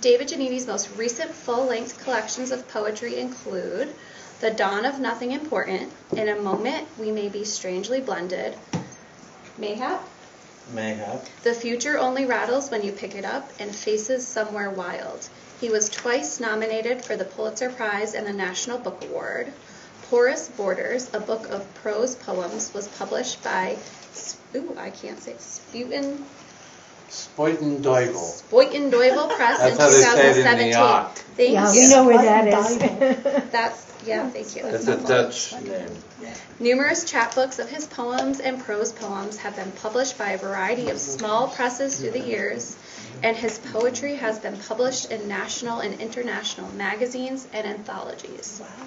David Giannini's most recent full-length collections of poetry include The Dawn of Nothing Important, In a Moment We May Be Strangely Blended, Mayhap, The Future Only Rattles When You Pick It Up, and Faces Somewhere Wild. He was twice nominated for the Pulitzer Prize and the National Book Award. Porous Borders, a book of prose poems, was published by, Spoiten Duyvel Press in That's how they say it in 2017. New York. Thank Yeah, you. we know where that is. Thank you. That's a Dutch name. Numerous chapbooks of his poems and prose poems have been published by a variety of small presses through the years, and his poetry has been published in national and international magazines and anthologies. Wow.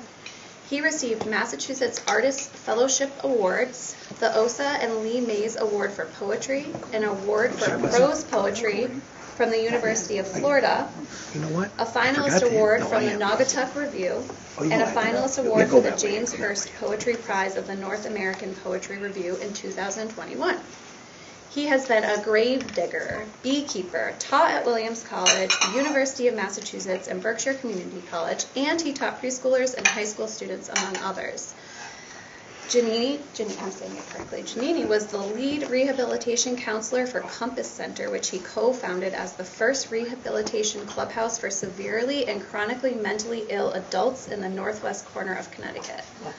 He received Massachusetts Artists Fellowship Awards, the Osa and Lee Mays Award for Poetry, an award for prose poetry from the University of Florida, a finalist award from the Naugatuck Review, and a finalist award for the James Hurst Poetry Prize of the North American Poetry Review in 2021. He has been a grave digger, beekeeper, taught at Williams College, the University of Massachusetts, and Berkshire Community College, and he taught preschoolers and high school students, among others. Giannini was the lead rehabilitation counselor for Compass Center, which he co-founded as the first rehabilitation clubhouse for severely and chronically mentally ill adults in the northwest corner of Connecticut. Wow.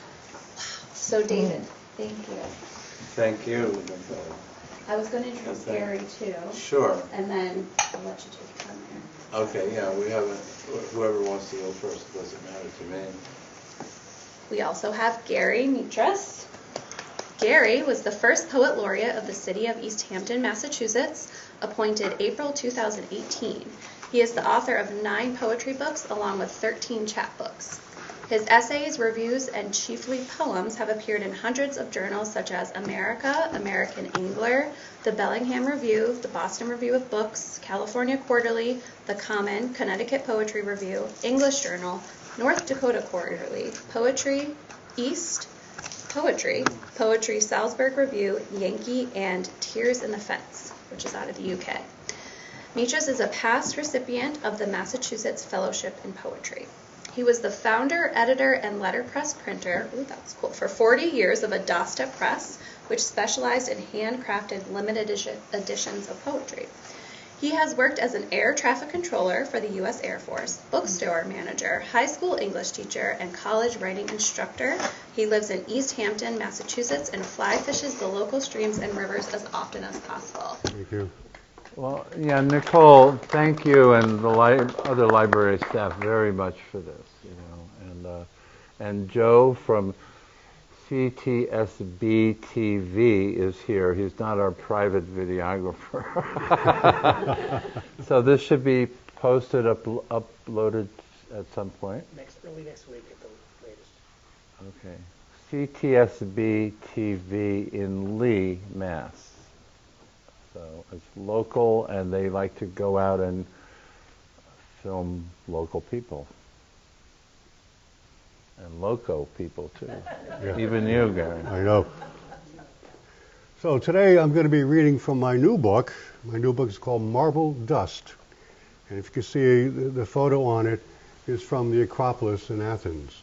So, David, thank you. Thank you. I was going to introduce Gary, too. Sure. And then I'll let you take it from there. Okay, yeah, we have whoever wants to go first, it doesn't matter to me. We also have Gary Metras. Gary was the first poet laureate of the city of East Hampton, Massachusetts, appointed April 2018. He is the author of 9 poetry books along with 13 chapbooks. His essays, reviews, and chiefly poems have appeared in hundreds of journals such as America, American Angler, the Bellingham Review, the Boston Review of Books, California Quarterly, the Common, Connecticut Poetry Review, English Journal, North Dakota Quarterly, Poetry East, Poetry Salzburg Review, Yankee, and Tears in the Fence, which is out of the UK. Metras is a past recipient of the Massachusetts Fellowship in Poetry. He was the founder, editor, and letterpress printer, that's cool, for 40 years of Adasta Press, which specialized in handcrafted limited editions of poetry. He has worked as an air traffic controller for the U.S. Air Force, bookstore manager, high school English teacher, and college writing instructor. He lives in East Hampton, Massachusetts, and fly fishes the local streams and rivers as often as possible. Thank you. Well, yeah, Nicole, thank you and the other library staff very much for this, and Joe from CTSB TV is here. He's not our private videographer. So this should be posted, uploaded at some point? Early next week at the latest. Okay. CTSB TV in Lee, Mass. So it's local, and they like to go out and film local people. And loco people, too. Yeah. Even you, Gary. I know. So today I'm going to be reading from my new book. My new book is called Marble Dust. And if you can see, the photo on it is from the Acropolis in Athens,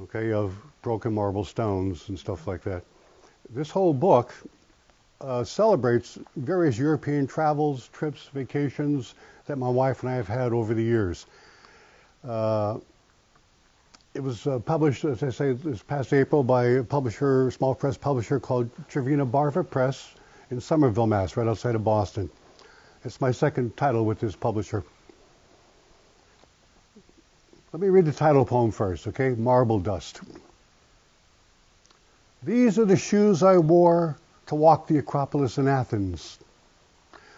okay, of broken marble stones and stuff like that. This whole book celebrates various European travels, trips, vacations that my wife and I have had over the years. It was published, as I say, this past April by a publisher, small press publisher called Trevina Barva Press in Somerville, Mass, right outside of Boston. It's my second title with this publisher. Let me read the title poem first, okay? Marble Dust. These are the shoes I wore to walk the Acropolis in Athens.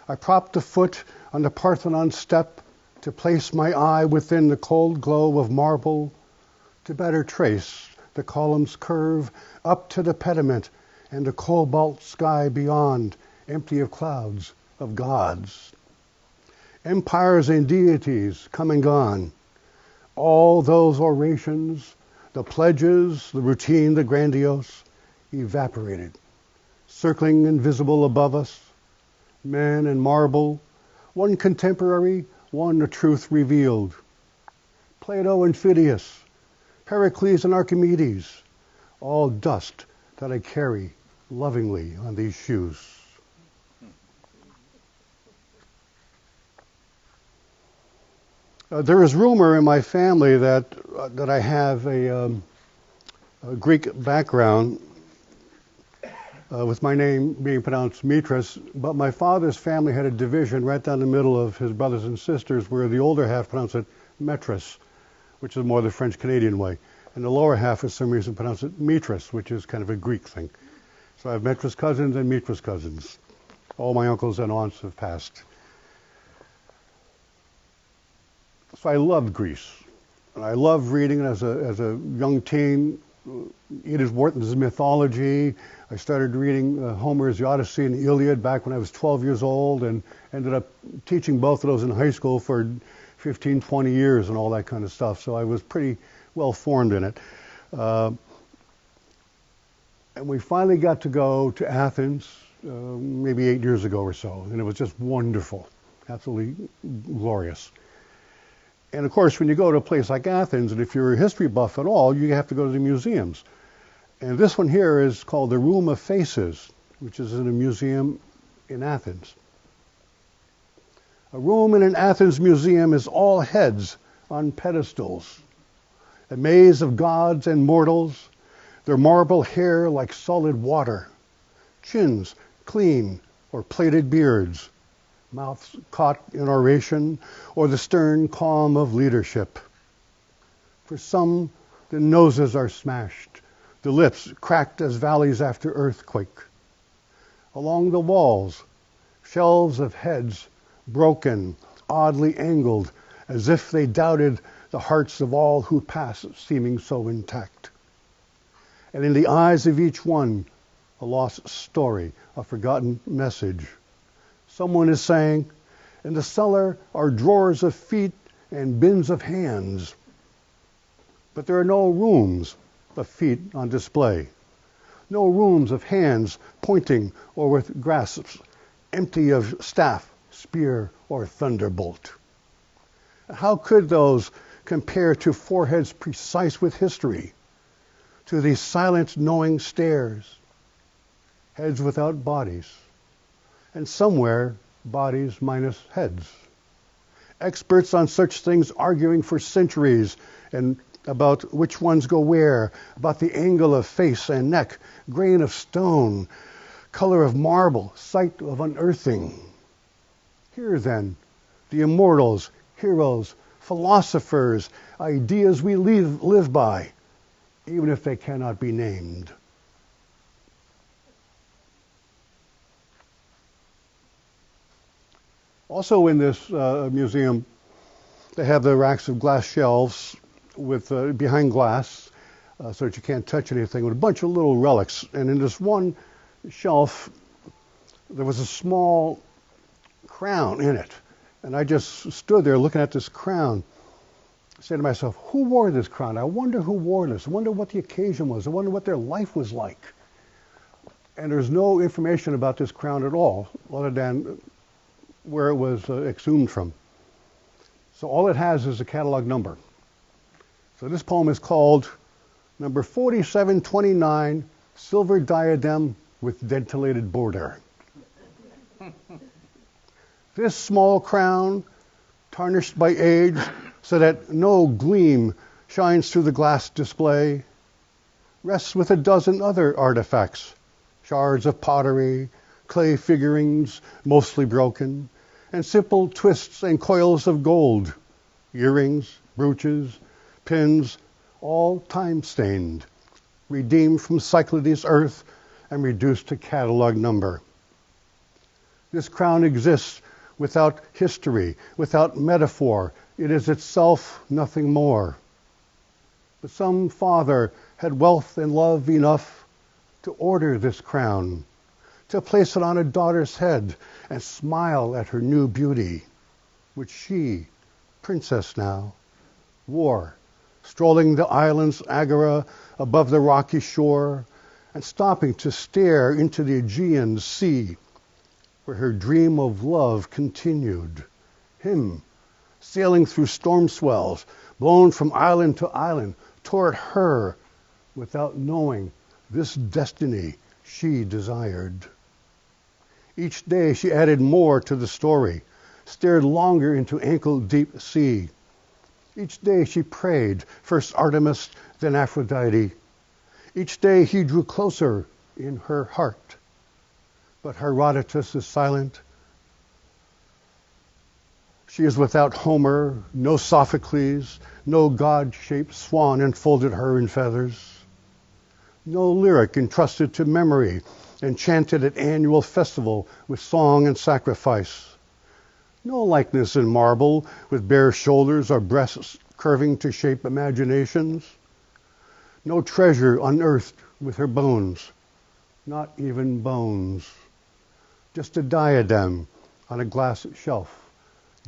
I propped a foot on the Parthenon step to place my eye within the cold glow of marble, to better trace the column's curve up to the pediment and the cobalt sky beyond, empty of clouds, of gods. Empires and deities come and gone. All those orations, the pledges, the routine, the grandiose, evaporated, circling invisible above us. Men and marble, one contemporary, one a truth revealed. Plato and Phidias, Pericles and Archimedes, all dust that I carry lovingly on these shoes. There is rumor in my family that I have a Greek background, with my name being pronounced Metras, but my father's family had a division right down the middle of his brothers and sisters where the older half pronounced it Metras, which is more the French-Canadian way, and the lower half for some reason pronounced it Metras, which is kind of a Greek thing. So I have Metras cousins and Metras cousins. All my uncles and aunts have passed. So I loved Greece, and I loved reading as a young teen. Edith Wharton's mythology. I started reading Homer's The Odyssey and the Iliad back when I was 12 years old, and ended up teaching both of those in high school for 15, 20 years and all that kind of stuff. So I was pretty well formed in it. And we finally got to go to Athens maybe 8 years ago or so, and it was just wonderful, absolutely glorious. And of course, when you go to a place like Athens, and if you're a history buff at all, you have to go to the museums. And this one here is called the Room of Faces, which is in a museum in Athens. A room in an Athens museum is all heads on pedestals, a maze of gods and mortals, their marble hair like solid water, chins clean or plaited beards, mouths caught in oration, or the stern calm of leadership. For some, the noses are smashed, the lips cracked as valleys after earthquake. Along the walls, shelves of heads, broken, oddly angled, as if they doubted the hearts of all who pass, seeming so intact. And in the eyes of each one, a lost story, a forgotten message. Someone is saying, in the cellar are drawers of feet and bins of hands. But there are no rooms of feet on display. No rooms of hands pointing or with grasps, empty of staff, spear, or thunderbolt. How could those compare to foreheads precise with history, to these silent knowing stares, heads without bodies, and somewhere bodies minus heads? Experts on such things arguing for centuries and about which ones go where, about the angle of face and neck, grain of stone, color of marble, site of unearthing. Here then, the immortals, heroes, philosophers, ideas we live by, even if they cannot be named. Also in this museum, they have the racks of glass shelves with behind glass, so that you can't touch anything, with a bunch of little relics. And in this one shelf, there was a small crown in it. And I just stood there looking at this crown. I said to myself, who wore this crown? I wonder who wore this. I wonder what the occasion was. I wonder what their life was like. And there's no information about this crown at all, other than where it was exhumed from. So all it has is a catalog number. So this poem is called number 4729, Silver Diadem with Dentelated Border. This small crown, tarnished by age, so that no gleam shines through the glass display, rests with a dozen other artifacts, shards of pottery, clay figurines, mostly broken, and simple twists and coils of gold, earrings, brooches, pins, all time-stained, redeemed from Cyclades' earth and reduced to catalog number. This crown exists without history, without metaphor. It is itself nothing more. But some father had wealth and love enough to order this crown, to place it on a daughter's head and smile at her new beauty, which she, princess now, wore, strolling the island's agora above the rocky shore and stopping to stare into the Aegean Sea, where her dream of love continued, him sailing through storm swells, blown from island to island toward her without knowing this destiny she desired. Each day she added more to the story, stared longer into ankle-deep sea. Each day she prayed, first Artemis, then Aphrodite. Each day he drew closer in her heart. But Herodotus is silent. She is without Homer, no Sophocles, no God-shaped swan enfolded her in feathers. No lyric entrusted to memory and chanted at annual festival with song and sacrifice. No likeness in marble with bare shoulders or breasts curving to shape imaginations. No treasure unearthed with her bones, not even bones. Just a diadem on a glass shelf,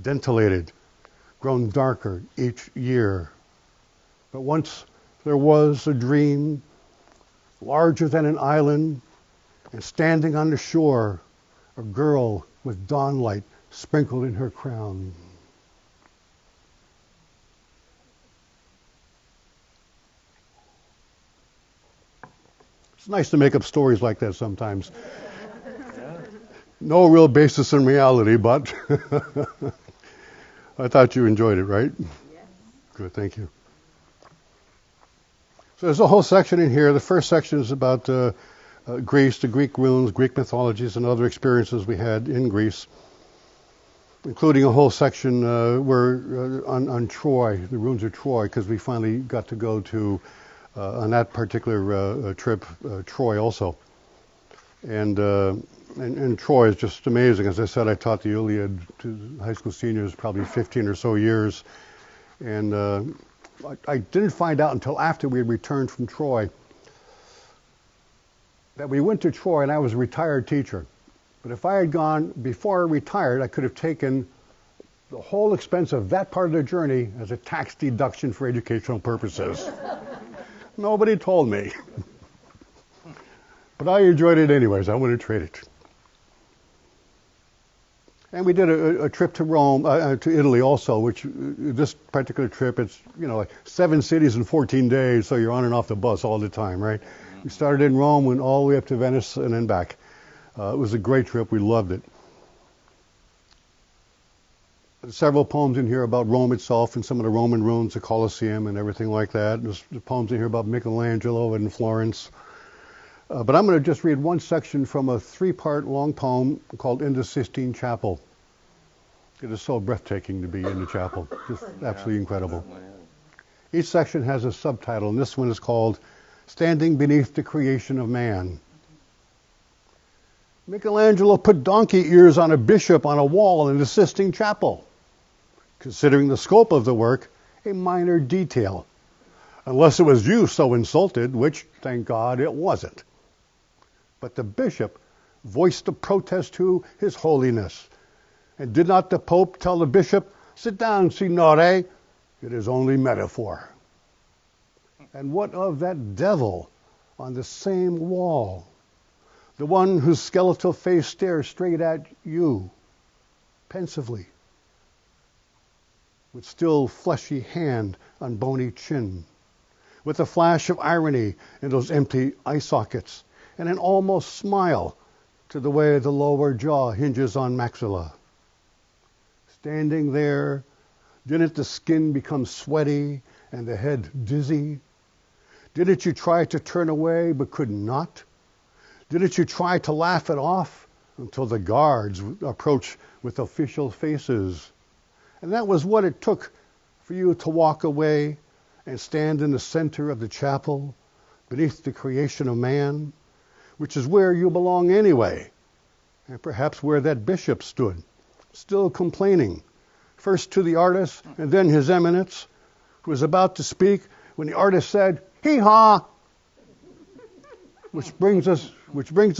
dentilated, grown darker each year. But once there was a dream, larger than an island, and standing on the shore, a girl with dawnlight sprinkled in her crown. It's nice to make up stories like that sometimes. No real basis in reality, but I thought you enjoyed it, right? Yes. Good, thank you. So there's a whole section in here. The first section is about Greece, the Greek runes, Greek mythologies, and other experiences we had in Greece, including a whole section on Troy, the ruins of Troy, because we finally got to go to, on that particular trip, Troy also. And Troy is just amazing. As I said, I taught the Iliad to high school seniors probably 15 or so years. And I didn't find out until after we had returned from Troy that we went to Troy, and I was a retired teacher. But if I had gone before I retired, I could have taken the whole expense of that part of the journey as a tax deduction for educational purposes. Nobody told me. But I enjoyed it anyways. I wouldn't trade it. And we did a trip to Rome, to Italy also, which this particular trip, it's, like 7 cities in 14 days, so you're on and off the bus all the time, right? We started in Rome, went all the way up to Venice, and then back. It was a great trip. We loved it. There's several poems in here about Rome itself and some of the Roman ruins, the Colosseum and everything like that. There's poems in here about Michelangelo and Florence. But I'm going to just read one section from a 3-part long poem called In the Sistine Chapel. It is so breathtaking to be in the chapel. Just absolutely incredible. Each section has a subtitle, and this one is called Standing Beneath the Creation of Man. Michelangelo put donkey ears on a bishop on a wall in the Sistine Chapel, considering the scope of the work a minor detail, unless it was you so insulted, which, thank God, it wasn't. But the bishop voiced a protest to His Holiness. And did not the Pope tell the bishop, "Sit down, signore, it is only metaphor"? And what of that devil on the same wall? The one whose skeletal face stares straight at you, pensively, with still fleshy hand on bony chin, with a flash of irony in those empty eye sockets, and an almost smile to the way the lower jaw hinges on maxilla. Standing there, didn't the skin become sweaty and the head dizzy? Didn't you try to turn away but could not? Didn't you try to laugh it off until the guards approached with official faces? And that was what it took for you to walk away and stand in the center of the chapel beneath the creation of man, which is where you belong anyway, and perhaps where that bishop stood, still complaining, first to the artist and then His Eminence, who was about to speak when the artist said, "Hee-haw!" Which brings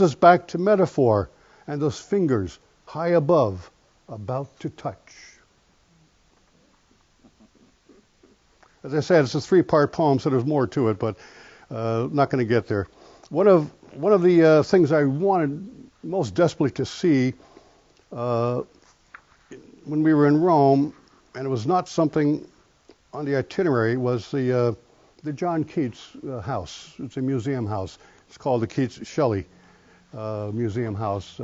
us back to metaphor and those fingers high above, about to touch. As I said, it's a 3-part poem, so there's more to it, but not going to get there. One of the things I wanted most desperately to see when we were in Rome and it was not something on the itinerary, was the John Keats house. It's a museum house. It's called the Keats Shelley Museum House.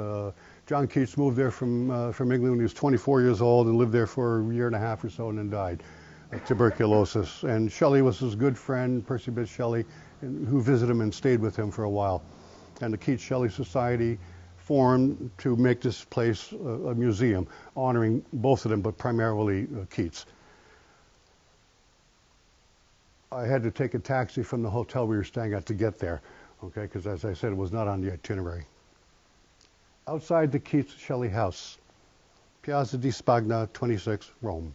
John Keats moved there from England when he was 24 years old and lived there for a year and a half or so and then died of tuberculosis. And Shelley was his good friend, Percy Bysshe Shelley, who visited him and stayed with him for a while. And the Keats Shelley Society formed to make this place a museum, honoring both of them, but primarily Keats. I had to take a taxi from the hotel we were staying at to get there, okay, because as I said, it was not on the itinerary. Outside the Keats Shelley house, Piazza di Spagna, 26, Rome.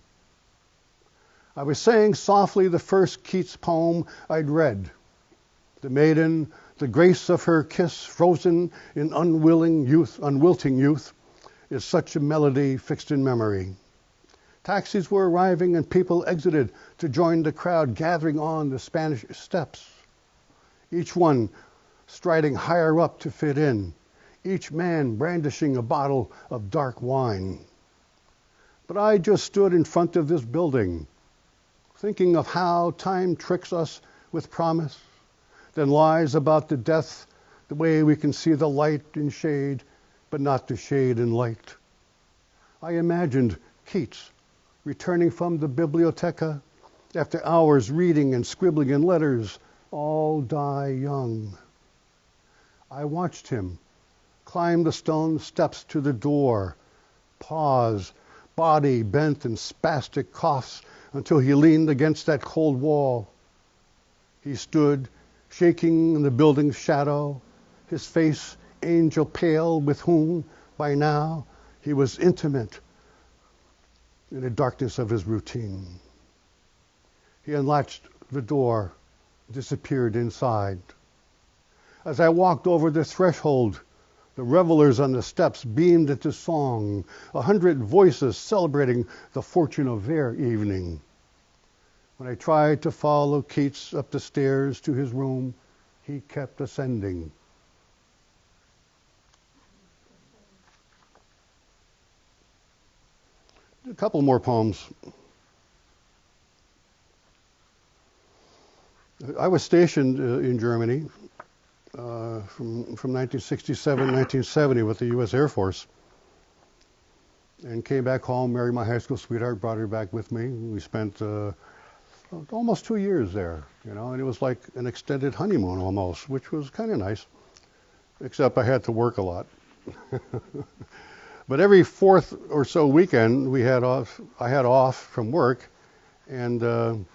I was saying softly the first Keats poem I'd read. The maiden, the grace of her kiss, frozen in unwilting youth, is such a melody fixed in memory. Taxis were arriving and people exited to join the crowd gathering on the Spanish steps. Each one striding higher up to fit in, each man brandishing a bottle of dark wine. But I just stood in front of this building, thinking of how time tricks us with promise, then lies about the death, the way we can see the light in shade, but not the shade in light. I imagined Keats returning from the biblioteca after hours reading and scribbling in letters, all die young. I watched him climb the stone steps to the door, pause, body bent in spastic coughs until he leaned against that cold wall. He stood, shaking in the building's shadow, his face angel pale, with whom, by now, he was intimate in the darkness of his routine. He unlatched the door, disappeared inside. As I walked over the threshold, the revelers on the steps beamed into song, 100 voices celebrating the fortune of their evening. When I tried to follow Keats up the stairs to his room, he kept ascending. A couple more poems. I was stationed in Germany from 1967 to 1970 with the U.S. Air Force, and came back home, married my high school sweetheart, brought her back with me. We spent almost 2 years there, and it was like an extended honeymoon almost, which was kind of nice, except I had to work a lot. But every fourth or so weekend I had off from work, and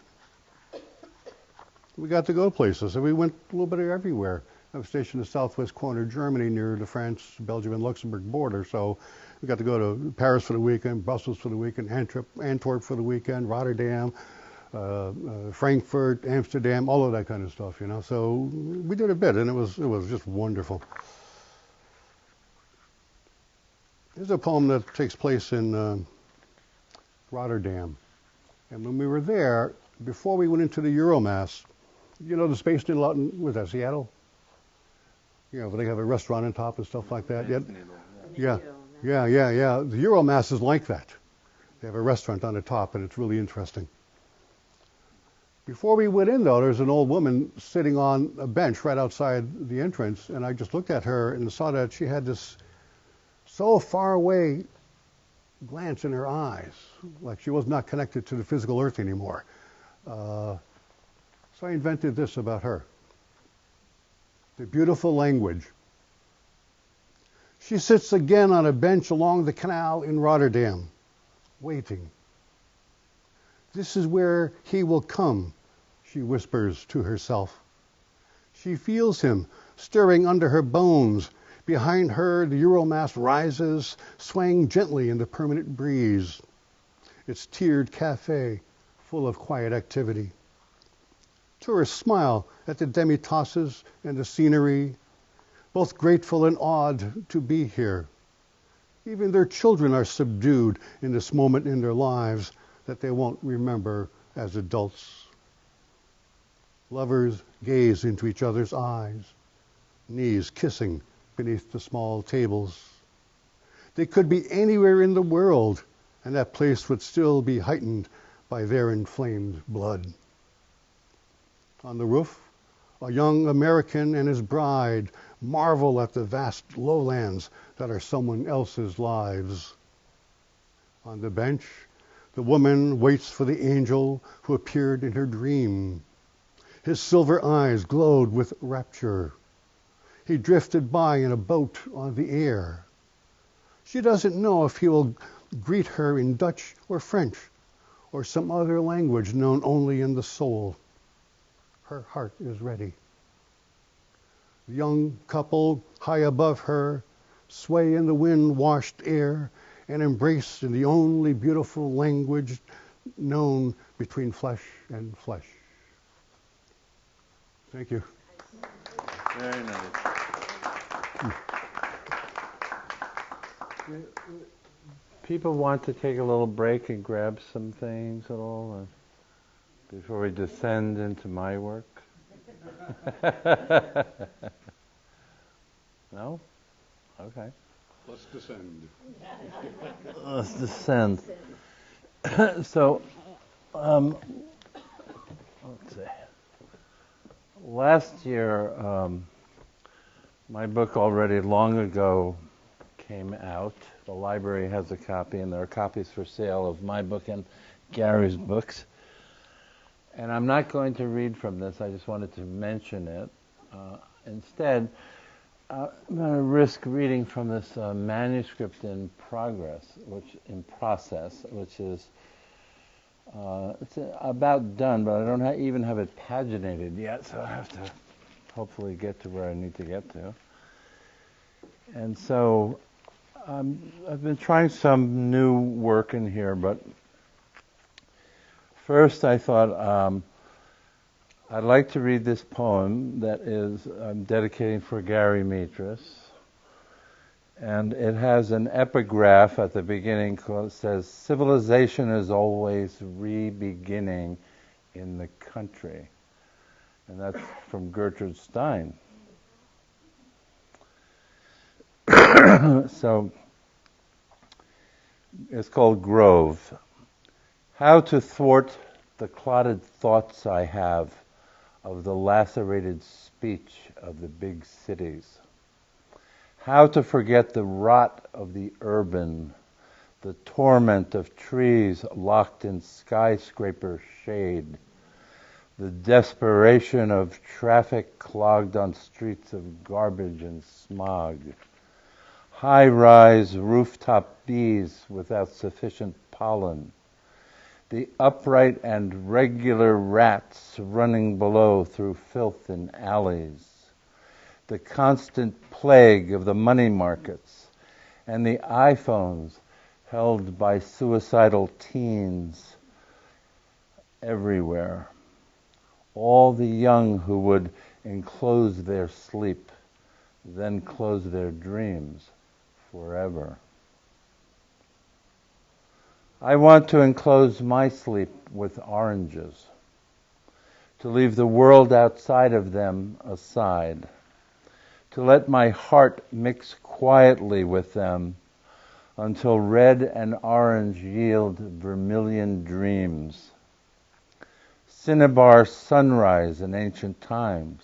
we got to go places. And we went a little bit everywhere. I was stationed in the southwest corner of Germany near the France, Belgium, and Luxembourg border. So we got to go to Paris for the weekend, Brussels for the weekend, Antwerp for the weekend, Rotterdam, Frankfurt, Amsterdam, all of that kind of stuff, So we did a bit, and it was just wonderful. Here's a poem that takes place in Rotterdam. And when we were there, before we went into the Euromass, the Space Needle out in, was that Seattle? Where they have a restaurant on top and stuff like that. Yeah. The Euromass is like that. They have a restaurant on the top, and it's really interesting. Before we went in, though, there's an old woman sitting on a bench right outside the entrance, and I just looked at her and saw that she had this so far away glance in her eyes, like she was not connected to the physical earth anymore. So I invented this about her. The beautiful language. She sits again on a bench along the canal in Rotterdam, waiting. This is where he will come, she whispers to herself. She feels him stirring under her bones. Behind her, the Euromass rises, swaying gently in the permanent breeze. Its tiered cafe, full of quiet activity. Tourists smile at the demi-tasses and the scenery, both grateful and awed to be here. Even their children are subdued in this moment in their lives that they won't remember as adults. Lovers gaze into each other's eyes, knees kissing beneath the small tables. They could be anywhere in the world, and that place would still be heightened by their inflamed blood. On the roof, a young American and his bride marvel at the vast lowlands that are someone else's lives. On the bench, the woman waits for the angel who appeared in her dream. His silver eyes glowed with rapture. He drifted by in a boat on the air. She doesn't know if he will greet her in Dutch or French or some other language known only in the soul. Her heart is ready. The young couple, high above her, sway in the wind-washed air and embrace in the only beautiful language known between flesh and flesh. Thank you. Very nice. People want to take a little break and grab some things at all before we descend into my work? No? Okay. Let's descend. Let's descend. So, let's see. Last year, my book already long ago came out. The library has a copy, and there are copies for sale of my book and Gary's books. And I'm not going to read from this. I just wanted to mention it. Instead, I'm going to risk reading from this manuscript in process, which is it's about done, but I don't even have it paginated yet, so I have to hopefully get to where I need to get to. And so I've been trying some new work in here, but first I thought I'd like to read this poem that I'm dedicating for Gary Metras. And it has an epigraph at the beginning that says, "Civilization is always re-beginning in the country." And that's from Gertrude Stein. So it's called Grove. How to thwart the clotted thoughts I have of the lacerated speech of the big cities. How to forget the rot of the urban, the torment of trees locked in skyscraper shade, the desperation of traffic clogged on streets of garbage and smog, high-rise rooftop bees without sufficient pollen, the upright and regular rats running below through filth in alleys, the constant plague of the money markets, and the iPhones held by suicidal teens everywhere. All the young who would enclose their sleep, then close their dreams forever. I want to enclose my sleep with oranges, to leave the world outside of them aside, to let my heart mix quietly with them until red and orange yield vermilion dreams. Cinnabar sunrise in ancient times,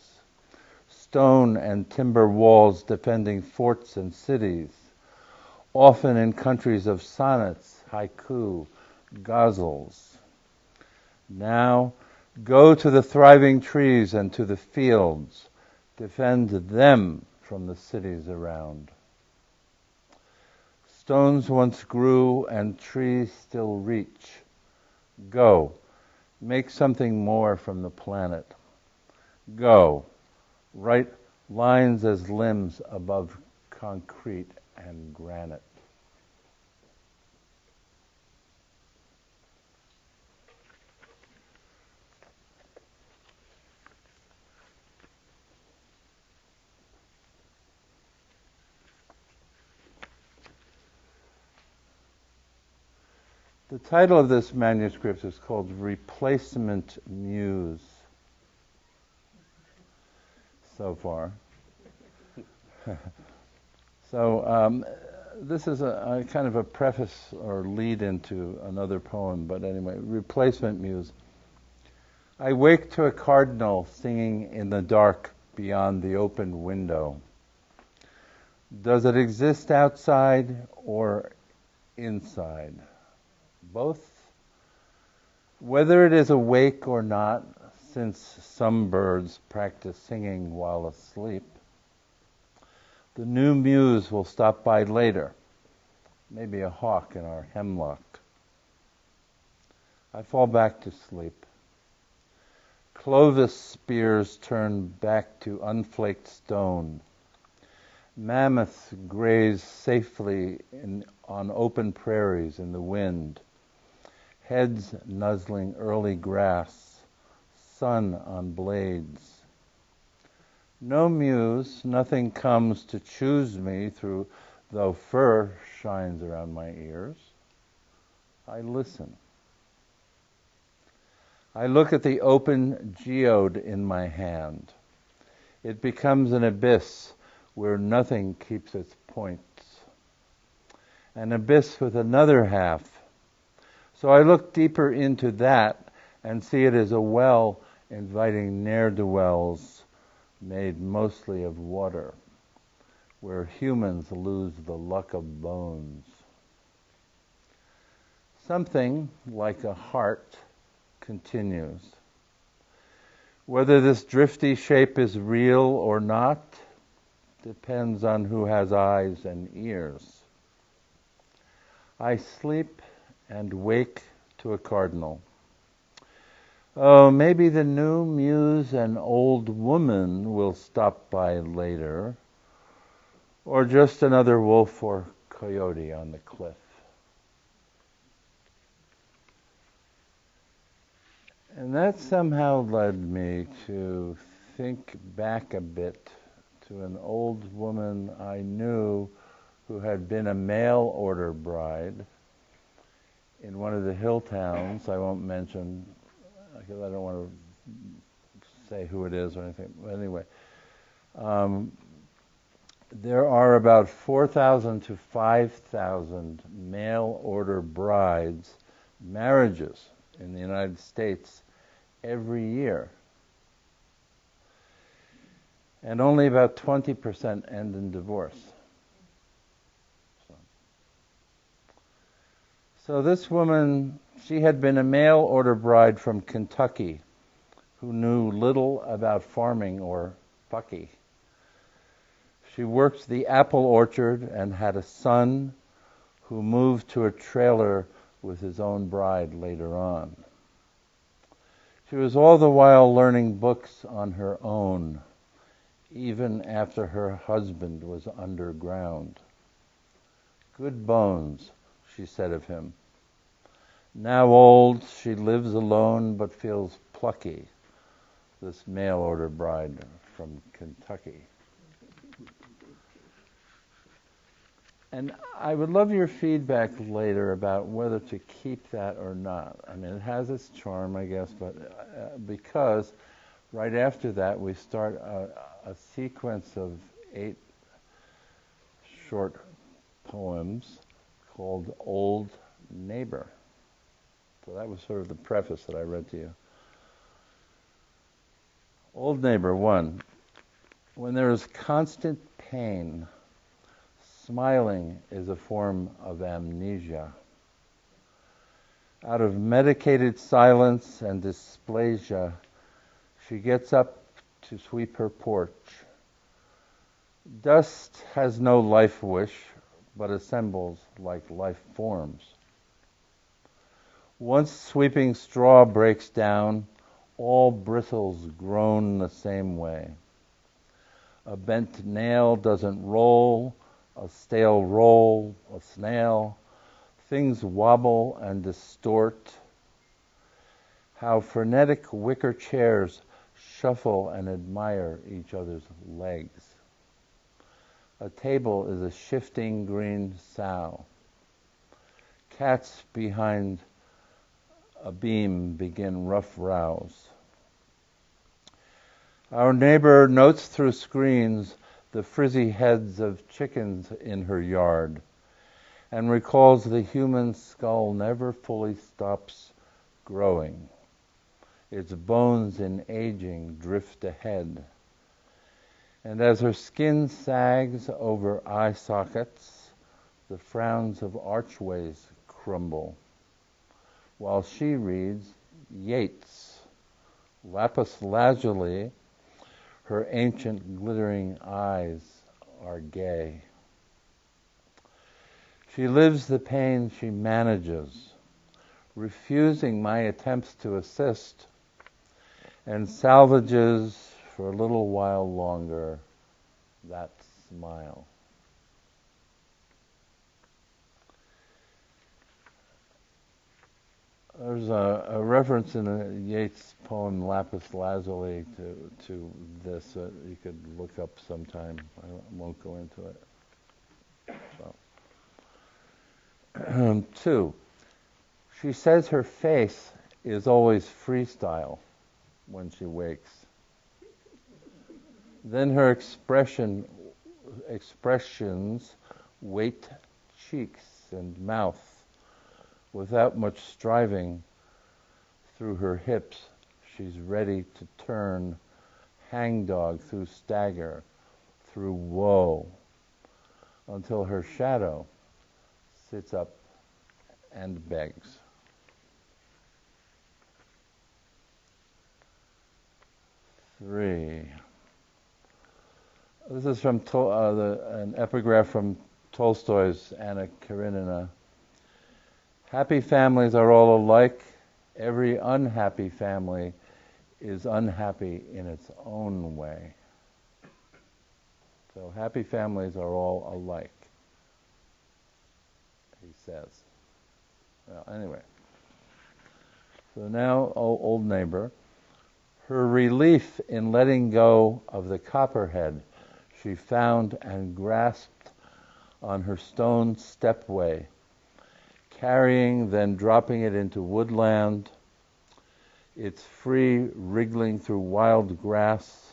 stone and timber walls defending forts and cities, often in countries of sonnets, haiku, ghazals. Now, go to the thriving trees and to the fields, defend them from the cities around. Stones once grew and trees still reach. Go, make something more from the planet. Go, write lines as limbs above concrete and granite. The title of this manuscript is called Replacement Muse, so far. So this is a kind of a preface or lead into another poem, but anyway, Replacement Muse. I wake to a cardinal singing in the dark beyond the open window. Does it exist outside or inside? Both? Whether it is awake or not, since some birds practice singing while asleep, the new muse will stop by later, maybe a hawk in our hemlock. I fall back to sleep. Clovis spears turn back to unflaked stone. Mammoths graze safely on open prairies in the wind. Heads nuzzling early grass, sun on blades. No muse, nothing comes to choose me through, though fur shines around my ears. I listen. I look at the open geode in my hand. It becomes an abyss where nothing keeps its points. An abyss with another half. So I look deeper into that and see it as a well inviting ne'er-do-wells made mostly of water, where humans lose the luck of bones. Something like a heart continues. Whether this drifty shape is real or not depends on who has eyes and ears. I sleep and wake to a cardinal. Oh, maybe the new muse and old woman will stop by later, or just another wolf or coyote on the cliff. And that somehow led me to think back a bit to an old woman I knew who had been a mail order bride in one of the hill towns. I won't mention, because I don't want to say who it is or anything. But anyway, there are about 4,000 to 5,000 mail order brides, marriages in the United States every year. And only about 20% end in divorce. So this woman, she had been a mail order bride from Kentucky who knew little about farming or Bucky. She worked the apple orchard and had a son who moved to a trailer with his own bride later on. She was all the while learning books on her own, even after her husband was underground. Good bones, she said of him. Now old, she lives alone but feels plucky, this mail order bride from Kentucky. And I would love your feedback later about whether to keep that or not. I mean, it has its charm, I guess, but because right after that we start a sequence of 8 short poems called Old Neighbor. So that was sort of the preface that I read to you. Old Neighbor 1. When there is constant pain, smiling is a form of amnesia. Out of medicated silence and dysplasia, she gets up to sweep her porch. Dust has no life wish, but assembles like life forms. Once sweeping straw breaks down, all bristles groan the same way. A bent nail doesn't roll, a stale roll, a snail. Things wobble and distort. How frenetic wicker chairs shuffle and admire each other's legs. A table is a shifting green sow. Cats behind a beam begin rough rows. Our neighbor notes through screens the frizzy heads of chickens in her yard, and recalls the human skull never fully stops growing. Its bones in aging drift ahead. And as her skin sags over eye sockets, the frowns of archways crumble, while she reads Yeats, lapis lazuli, her ancient glittering eyes are gay. She lives the pain she manages, refusing my attempts to assist, and salvages for a little while longer that smile. There's a reference in a Yeats poem, Lapis Lazuli, to this. You could look up sometime. I won't go into it. So. 2. She says her face is always freestyle when she wakes. Then her expressions weight cheeks and mouth. Without much striving, through her hips, she's ready to turn hangdog through stagger, through woe, until her shadow sits up and begs. Three. This is from an epigraph from Tolstoy's Anna Karenina. Happy families are all alike. Every unhappy family is unhappy in its own way. So happy families are all alike, he says. Well, anyway. So now, old neighbor, her relief in letting go of the copperhead she found and grasped on her stone stepway, carrying, then dropping it into woodland, its free wriggling through wild grass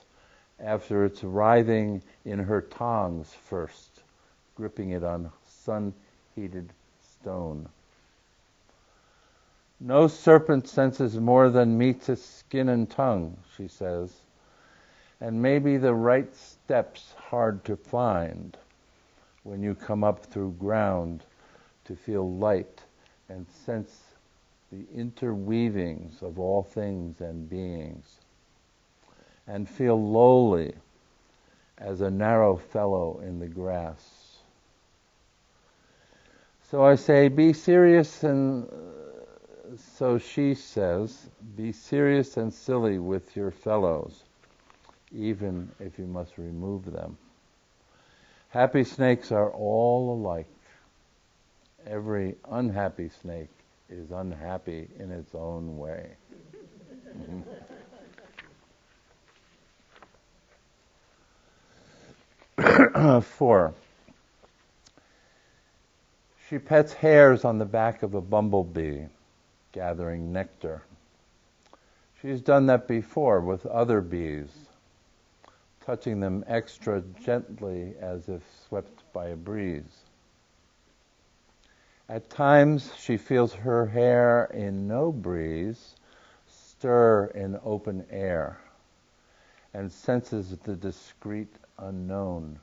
after its writhing in her tongs first, gripping it on sun-heated stone. No serpent senses more than meets its skin and tongue, she says, and maybe the right step's hard to find when you come up through ground to feel light and sense the interweavings of all things and beings, and feel lowly as a narrow fellow in the grass. So I say, be serious, and so she says, be serious and silly with your fellows, even if you must remove them. Happy snakes are all alike. Every unhappy snake is unhappy in its own way. 4. She pets hairs on the back of a bumblebee, gathering nectar. She's done that before with other bees, touching them extra gently as if swept by a breeze. At times she feels her hair in no breeze stir in open air, and senses the discreet unknown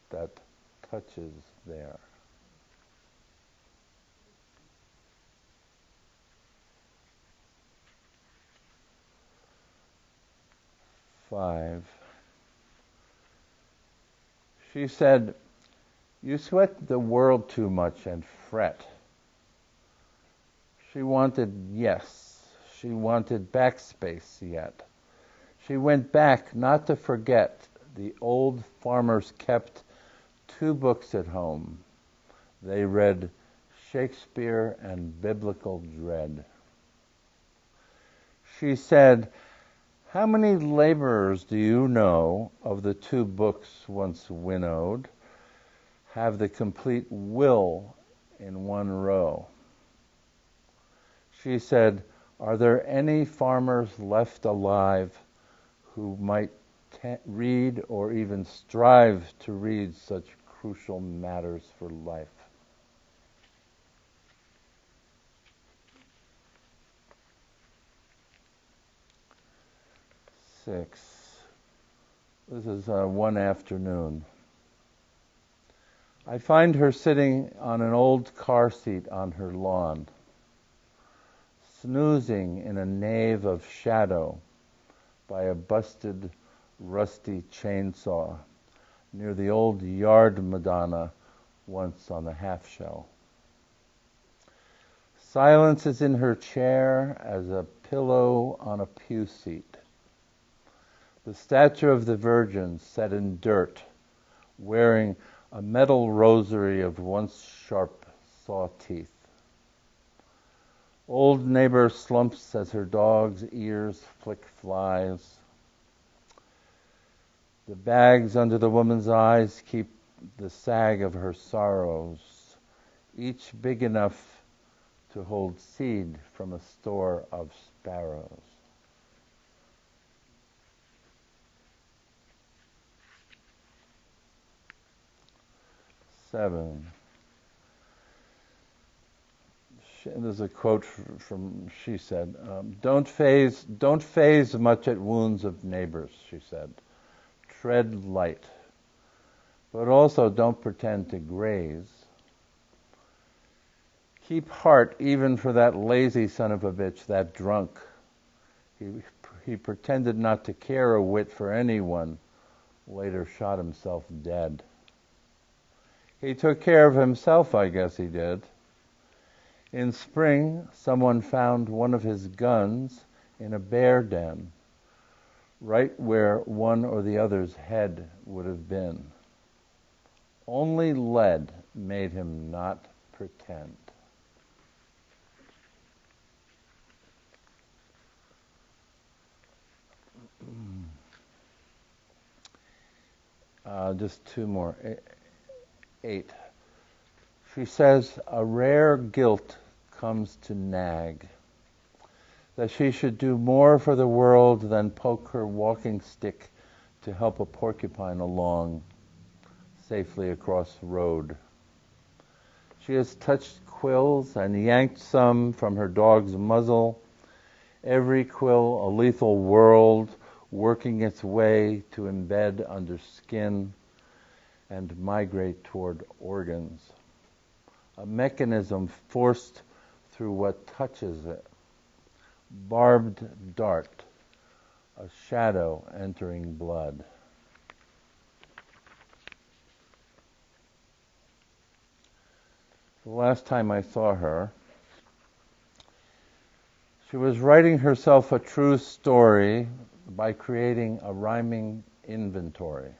that touches there. 5. She said, you sweat the world too much and fret. She wanted yes. She wanted backspace yet. She went back not to forget the old farmers kept 2 books at home. They read Shakespeare and Biblical Dread. She said, how many laborers do you know of the 2 books once winnowed have the complete will in one row? She said, are there any farmers left alive who might read or even strive to read such crucial matters for life? 6. This is one afternoon. I find her sitting on an old car seat on her lawn, snoozing in a nave of shadow by a busted, rusty chainsaw near the old yard Madonna once on the half-shell. Silence is in her chair as a pillow on a pew seat. The statue of the Virgin set in dirt, wearing a metal rosary of once sharp saw teeth. Old neighbor slumps as her dog's ears flick flies. The bags under the woman's eyes keep the sag of her sorrows, each big enough to hold seed from a store of sparrows. Seven. There's a quote she said, don't phase much at wounds of neighbors, she said. Tread light, but also don't pretend to graze. Keep heart even for that lazy son of a bitch, that drunk. He pretended not to care a whit for anyone, later shot himself dead. He took care of himself, I guess he did. In spring, someone found one of his guns in a bear den, right where one or the other's head would have been. Only lead made him not pretend. Just two more. 8. She says a rare guilt comes to nag, that she should do more for the world than poke her walking stick to help a porcupine along safely across the road. She has touched quills and yanked some from her dog's muzzle, every quill a lethal world working its way to embed under skin and migrate toward organs. A mechanism forced through what touches it. Barbed dart, a shadow entering blood. The last time I saw her, she was writing herself a true story by creating a rhyming inventory.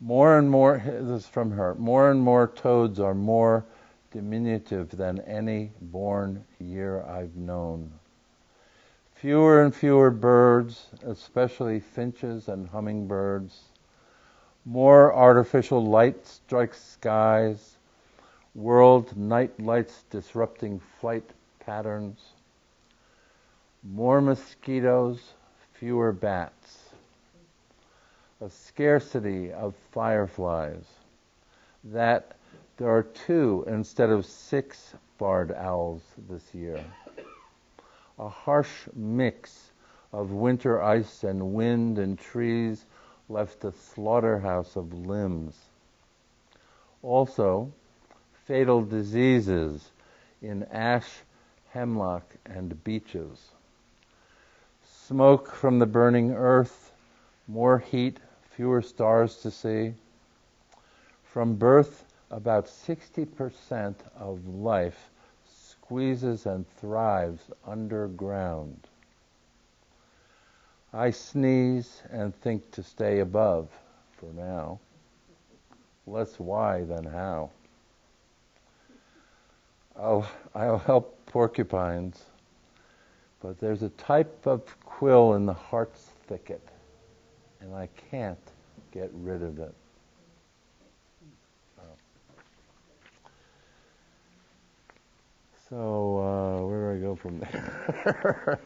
More and more, this is from her, more and more toads are more diminutive than any born year I've known. Fewer and fewer birds, especially finches and hummingbirds. More artificial light strikes skies. World night lights disrupting flight patterns. More mosquitoes, fewer bats. A scarcity of fireflies, that there are 2 instead of 6 barred owls this year. A harsh mix of winter ice and wind and trees left a slaughterhouse of limbs. Also, fatal diseases in ash, hemlock, and beeches. Smoke from the burning earth, more heat, fewer stars to see. From birth, about 60% of life squeezes and thrives underground. I sneeze and think to stay above for now. Less why than how. I'll help porcupines, but there's a type of quill in the heart's thicket, and I can't get rid of it. So where do I go from there?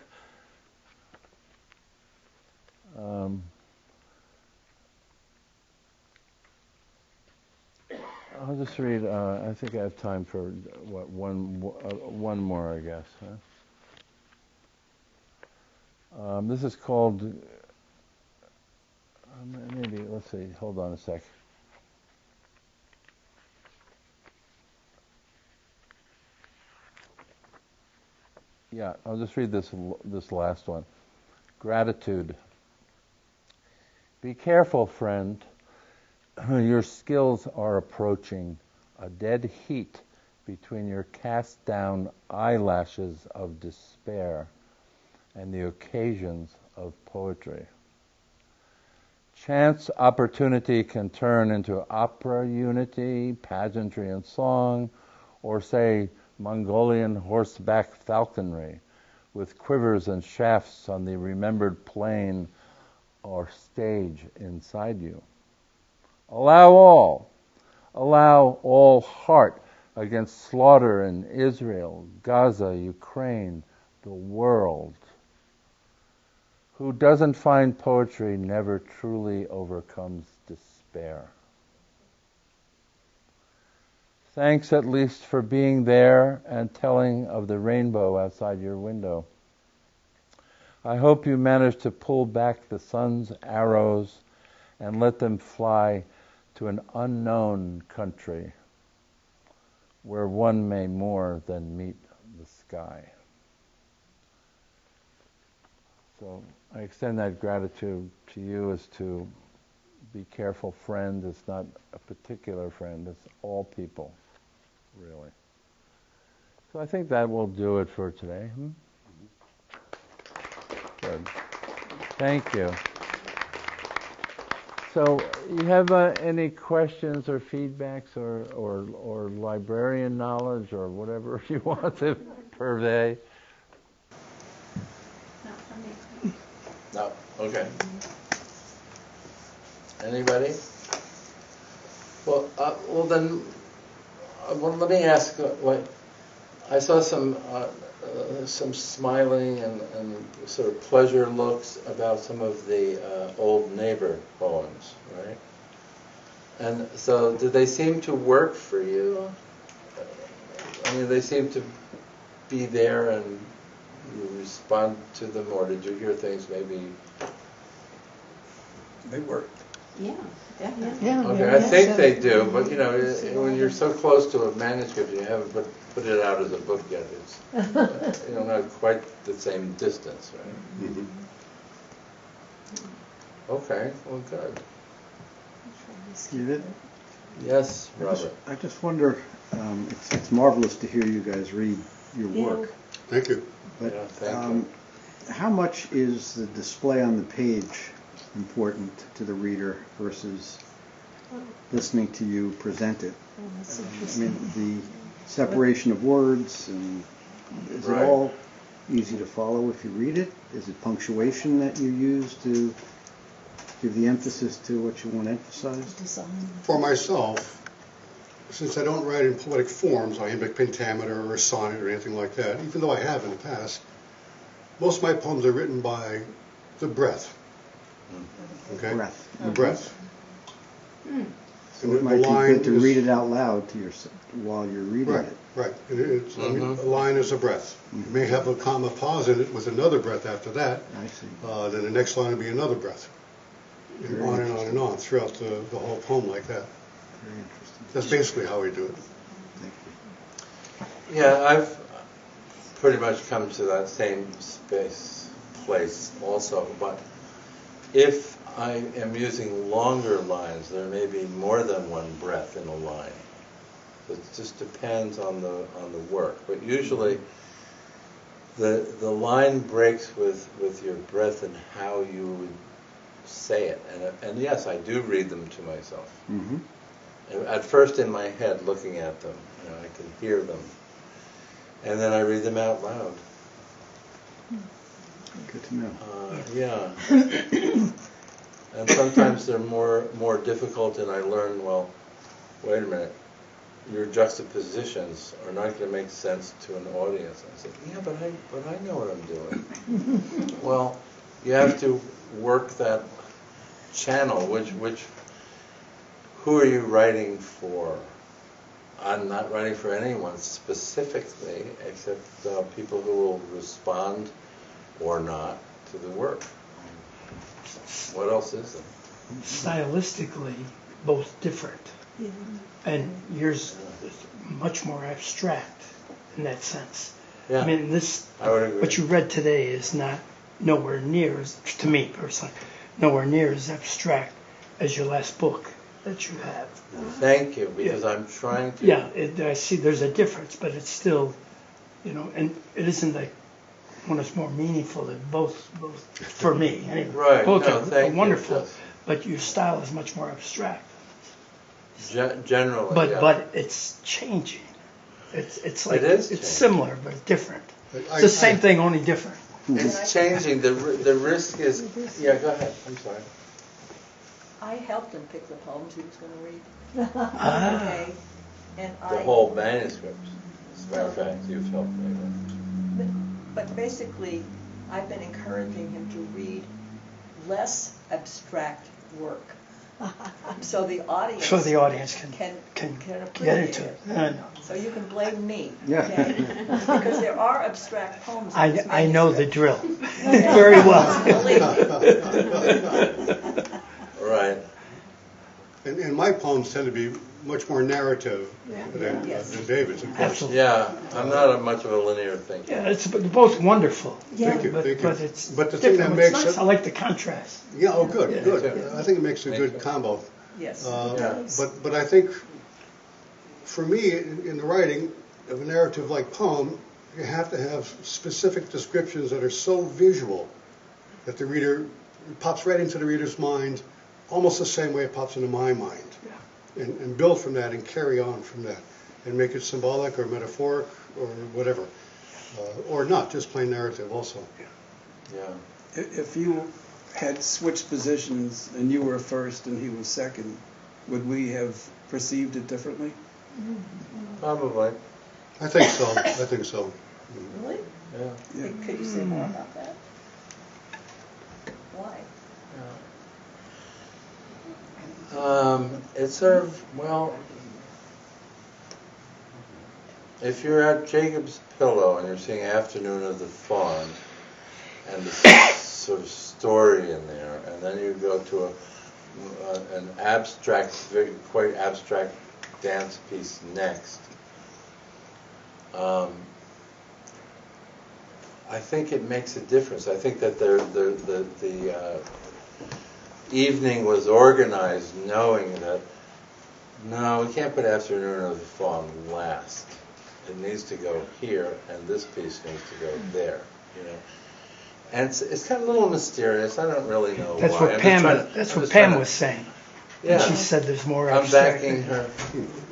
I'll just read. I think I have time for one more, I guess. This is called, maybe, let's see, hold on a sec. Yeah, I'll just read this last one. Gratitude. Be careful, friend. Your skills are approaching a dead heat between your cast-down eyelashes of despair and the occasions of poetry. Chance opportunity can turn into opera unity, pageantry and song, or say Mongolian horseback falconry with quivers and shafts on the remembered plain or stage inside you. Allow all heart against slaughter in Israel, Gaza, Ukraine, the world. Who doesn't find poetry never truly overcomes despair. Thanks at least for being there and telling of the rainbow outside your window. I hope you managed to pull back the sun's arrows and let them fly to an unknown country where one may more than meet the sky. So I extend that gratitude to you as to be careful, friend. It's not a particular friend, it's all people, really. So I think that will do it for today. Good. Thank you. So you have any questions or feedbacks or librarian knowledge or whatever you want to purvey? Not from me. No, okay. Anybody? Well then, let me ask. I saw some smiling and sort of pleasure looks about some of the old neighbor poems, right? And so, did they seem to work for you? I mean, they seem to be there, and you respond to them, or did you hear things maybe? They worked. Yeah, definitely. Yeah, Okay, yeah, I think yeah. they do, but when you're so close to a manuscript, you haven't put it out as a book yet. It's not quite the same distance, right? Mhm. Okay, well, good. Edith? Yes, Robert. I just wonder, it's marvelous to hear you guys read your work. Thank you. But Yeah, thank you. how much is the display on the page important to the reader versus listening to you present it? I mean, the separation of words, and is Right. it all easy to follow if you read it? Is it punctuation that you use to give the emphasis to what you want emphasized? For myself, since I don't write in poetic forms, iambic pentameter or sonnet or anything like that, even though I have in the past, most of my poems are written by the breath. Okay? Breath. The breath. So And it might be line good to is- read it out loud to yourself while you're reading Right, it. right. And I mean, a line is a breath. You may have a comma pause in it with another breath after that. I see. Then the next line will be another breath. And Very on and on interesting. and on throughout the whole poem like that. Very interesting. That's basically how we do it. Thank you. Yeah, I've pretty much come to that same place also, but if I am using longer lines, there may be more than one breath in a line. So it just depends on the work. But usually the line breaks with your breath and how you would say it. And yes, I do read them to myself. Mm-hmm. At first in my head, looking at them, I can hear them. And then I read them out loud. Good to know. Yeah. And sometimes they're more difficult, and I learn, well, wait a minute, your juxtapositions are not going to make sense to an audience. I said, yeah, but I know what I'm doing. Well, you have to work that channel. Who are you writing for? I'm not writing for anyone specifically, except people who will respond or not to the work. What else is there? Stylistically, both different. And yours is much more abstract in that sense. Yeah, I mean, this, I would agree. what you read today is not nowhere near, to me personally, nowhere near as abstract as your last book that you have. Thank you, because I'm trying to. Yeah, I see there's a difference, but it's still, and it isn't like one that's more meaningful than both for me. Anyway, Right, both no, are thank you, wonderful, yes. but your style is much more abstract. Generally, But yeah. but it's changing. It's like It is it's changing. similar but different. It's I- the same thing, only different. It's changing. The risk is. Yeah, go ahead. I'm sorry. I helped him pick the poems he was going to read. Ah. Okay, and The whole manuscript. As a matter of fact, you've helped me with. but basically, I've been encouraging him to read less abstract work, so the audience can can get appreciate into it. it. I know. So you can blame me, Yeah. okay? Because there are abstract poems. In this I know the manuscript. drill very well. Believe me. Right. And my poems tend to be much more narrative than David's, of course. Absolutely. Yeah, I'm not much of a linear thinker. Yeah, they're both wonderful. Thank you, But, thank you. but it's But the thing different. that It's makes nice. it- I like the contrast. Yeah, oh, good, Yeah. good. Yeah. I think it makes a Me good too. combo. Yes. Yeah. But I think, for me, in the writing of a narrative-like poem, you have to have specific descriptions that are so visual that the reader it pops right into the reader's mind, almost the same way it pops into my mind. And build from that and carry on from that and make it symbolic or metaphoric or whatever. Or not, just plain narrative also. Yeah. If you had switched positions and you were first and he was second, would we have perceived it differently? Probably. I think so, I think so. Really? Yeah. Could you say more about that? Why? It's sort of, well, if you're at Jacob's Pillow and you're seeing Afternoon of the Fawn and the sort of story in there, and then you go to an abstract, quite abstract dance piece next, I think it makes a difference. I think that the evening was organized knowing that, no, we can't put Afternoon of the Fawn last. It needs to go here, and this piece needs to go there, And it's kind of a little mysterious. I don't really know That's why. what Pam was saying. Yeah. She said there's more I'm abstract. backing her.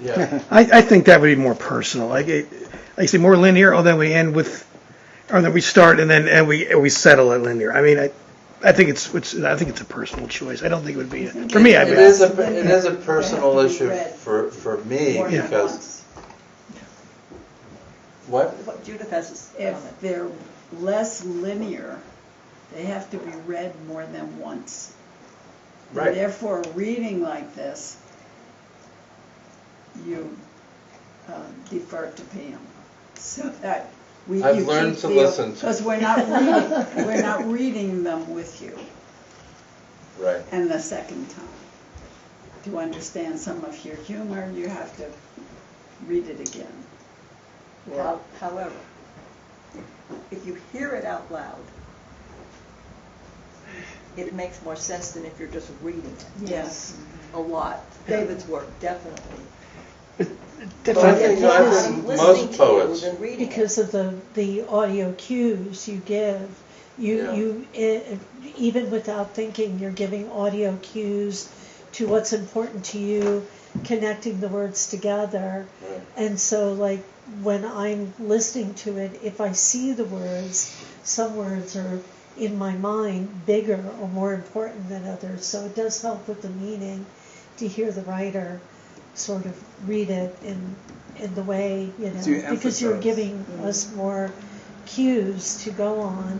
Yeah. I think that would be more personal. Like I say, more linear, or then we end with, or then we start and we settle at linear. I mean, I think it's a personal choice. I don't think it would be for me. It is a personal issue for me More than because once. what? Judith has a If comment. they're less linear, they have to be read more than once. Right. And therefore, reading like this, you defer to Pam, so that I've you learned keep to the- listen to. Because we're not reading them with you. Right. And the second time, to understand some of your humor, you have to read it again. However, if you hear it out loud, it makes more sense than if you're just reading it. Yes. A lot. David's work, definitely. Well, I think Listening most to poets. you than reading Because of the audio cues you give, even without thinking, you're giving audio cues to what's important to you, connecting the words together. Right. And so, like, when I'm listening to it, if I see the words, some words are in my mind bigger or more important than others. So it does help with the meaning to hear the writer sort of read it in the way, So you because you're emphasize. giving us more cues to go on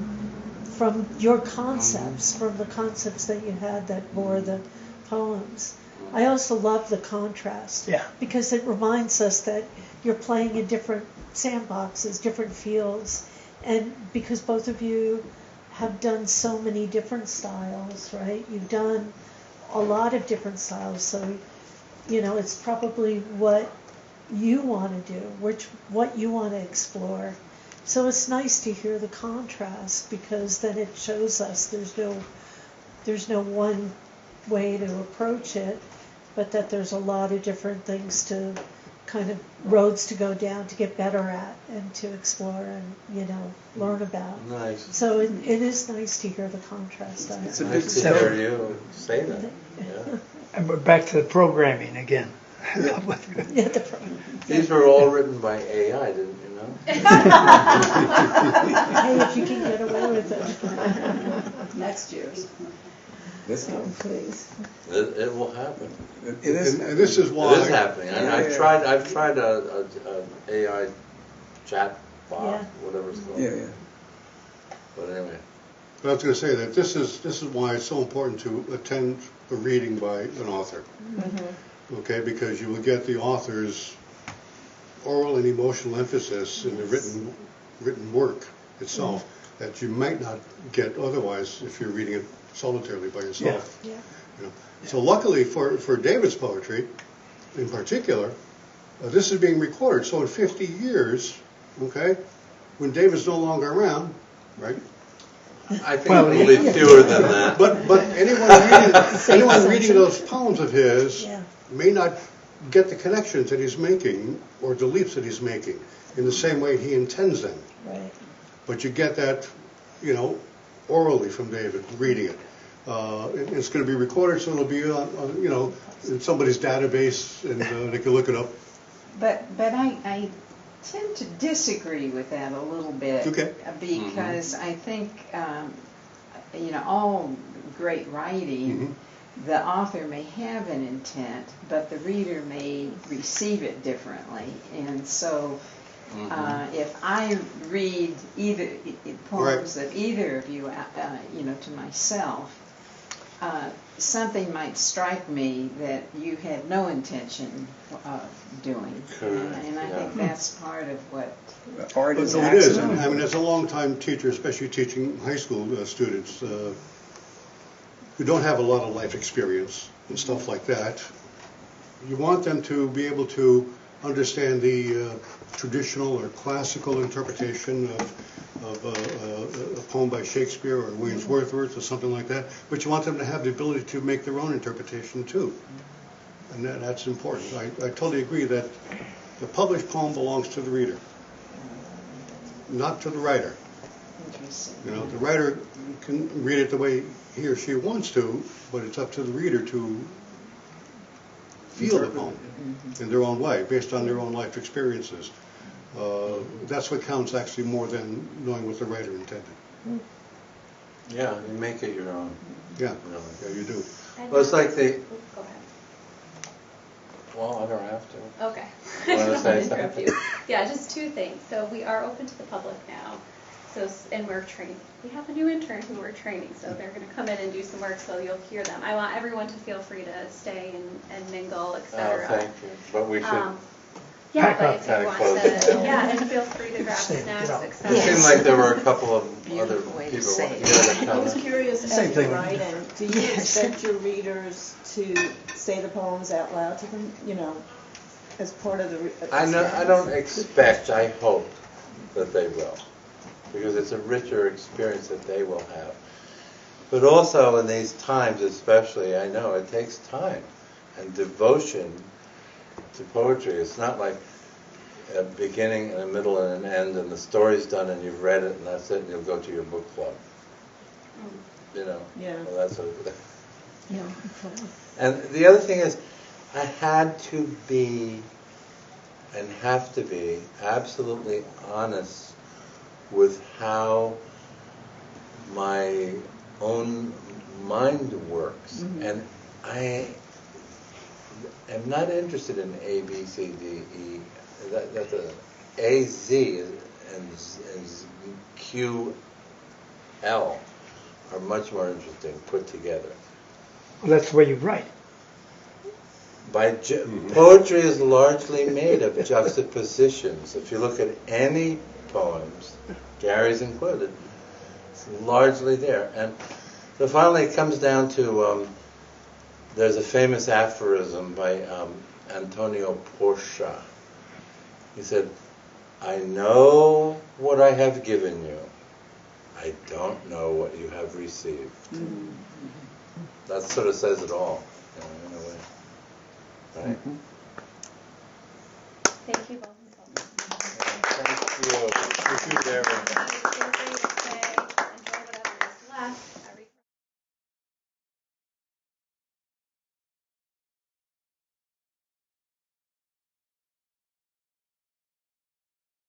from your concepts, from the concepts that you had that bore the poems. I also love the contrast, because it reminds us that you're playing in different sandboxes, different fields, and because both of you have done so many different styles, right? You've done a lot of different styles, so it's probably what you want to do, what you want to explore. So it's nice to hear the contrast, because then it shows us there's no one way to approach it, but that there's a lot of different things to kind of roads to go down to get better at and to explore and learn about. Nice. So it is nice to hear the contrast. It's a big Nice to hear you say that. Yeah. And we're back to the programming again. Yeah, the program. These were all written by AI, didn't you know? Hey, if you can get away with it. Next year's. Oh, please. It will happen. It is. And this is why. It is happening. I've tried a AI chat bot, Yeah. whatever it's called. Yeah. But anyway. But I was going to say that this is why it's so important to attend a reading by an author. Mm-hmm. Okay, because you will get the author's oral and emotional emphasis in the written work itself that you might not get otherwise if you're reading it solitarily by yourself. Yeah. So luckily for David's poetry, in particular, this is being recorded. So in 50 years, okay, when David's no longer around, right? I think it'll be fewer than that. But anyone reading those poems of his may not get the connections that he's making or the leaps that he's making in the same way he intends them. Right. But you get that, orally from David, reading it. It's going to be recorded, so it'll be on in somebody's database, and they can look it up. But I tend to disagree with that a little bit. Okay. Because I think, all great writing, the author may have an intent, but the reader may receive it differently. And so if I read either poems of either of you, to myself, something might strike me that you had no intention of doing. And I think that's part of what art is. It is. And, I mean, as a long-time teacher, especially teaching high school students who don't have a lot of life experience and stuff like that, you want them to be able to understand the traditional or classical interpretation of a poem by Shakespeare or William Wordsworth or something like that, but you want them to have the ability to make their own interpretation too. And that's important. I totally agree that the published poem belongs to the reader, not to the writer. The writer can read it the way he or she wants to, but it's up to the reader to feel the poem in their own way, based on their own life experiences. That's what counts actually more than knowing what the writer intended. Yeah, you make it your own. Yeah, you do. Well, it's like the... Go ahead. Well, I don't have to. Okay. You want to say interrupt something? you. Yeah, just two things. So we are open to the public now. And we're training. We have a new intern who we're training, so they're going to come in and do some work, so you'll hear them. I want everyone to feel free to stay and mingle, etc. Oh, thank you. But we should... Yeah, but if you want to, and feel free to grab Stay, snacks, get out. etc. It seemed like there were a couple of other Beautiful way to people say wanting it. to I was comment. curious Same as you're thing. writing, do you expect your readers to say the poems out loud to them, as part of the I don't expect, I hope that they will, because it's a richer experience that they will have. But also in these times especially, I know it takes time and devotion to poetry. It's not like a beginning and a middle and an end and the story's done and you've read it and that's it and you'll go to your book club. Yeah. Well, that's a, Yeah. and the other thing is, I had to be and have to be absolutely honest with how my own mind works. And I am not interested in A, B, C, D, E. That the A, Z and Q, L are much more interesting put together. Well, that's the way you write. Poetry is largely made of juxtapositions. If you look at any poems, Gary's included, It's largely there. And so finally it comes down to, there's a famous aphorism by Antonio Porcia. He said, I know what I have given you. I don't know what you have received. Mm-hmm. That sort of says it all, in a way. Right? Mm-hmm. Thank you both. Thank you. Thank you, Darren.